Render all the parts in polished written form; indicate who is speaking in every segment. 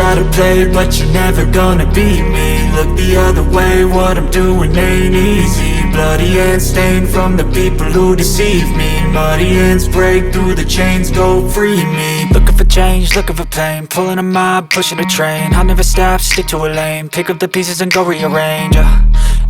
Speaker 1: try to play, but you're never gonna beat me. Look the other way, what I'm doing ain't easy. Bloody hands stained from the people who deceive me. Muddy hands break through the chains, go free me. Looking for change, looking for pain, pulling a mob, pushing a train. I'll never stop, stick to a lane, pick up the pieces and go rearrange.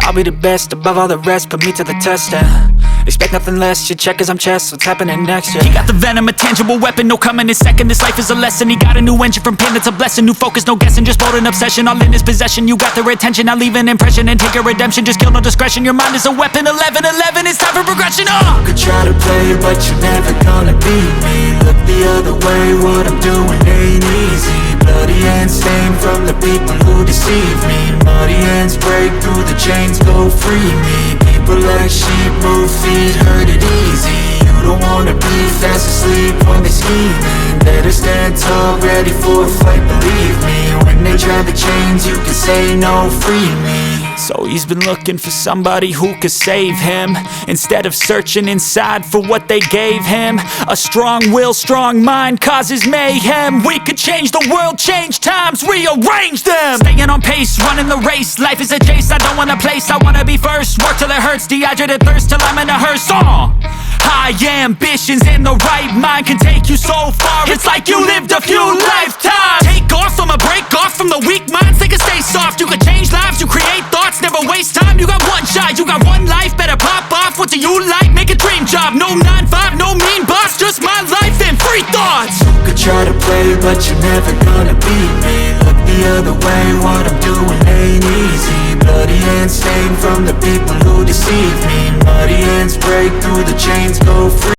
Speaker 1: I'll be the best above all the rest, put me to the test and expect nothing less. You check as I'm chess, what's happening next? He got the venom, a tangible weapon, no coming in second. This life is a lesson, he got a new engine from pain, that's a blessing. New focus, no guessing, just bold and obsession, all in his possession. You got their attention, I'll leave an impression and take your redemption. Just kill, no discretion, your mind is a weapon. 11-11, it's time for progression. You could try to play, but you're never gonna beat me. Look the other way, what I'm doing ain't easy. Bloody hands stained from the people who deceive me. Muddy hands break through the chains, go free me. People like sheep, move feet, hurt it easy. You don't wanna be fast asleep when they're scheming. Better stand tall, ready for a fight, believe me. When they try the chains, you can say no, free me. So he's been looking for somebody who could save him, instead of searching inside for what they gave him. A strong will, strong mind causes mayhem. We could change the world, change times, rearrange them. Staying on pace, running the race. Life is a chase, I don't want a place, I wanna be first. Work till it hurts, dehydrated thirst till I'm in a hearse. High ambitions in the right mind can take you so far. It's like you lived a few lifetimes. Take off from a break off from the weak minds, they can stay soft. You can change lives, you create thoughts, never waste time. You got one shot, you got one life, better pop off. What do you like? Make a dream job. No 9-5, no mean boss, just my life and free thoughts. You could try to play, but you're never gonna beat me. Look the other way, what I'm doing ain't easy. Bloody hands stained from the people who deceive me. Muddy hands break through the chains, go free.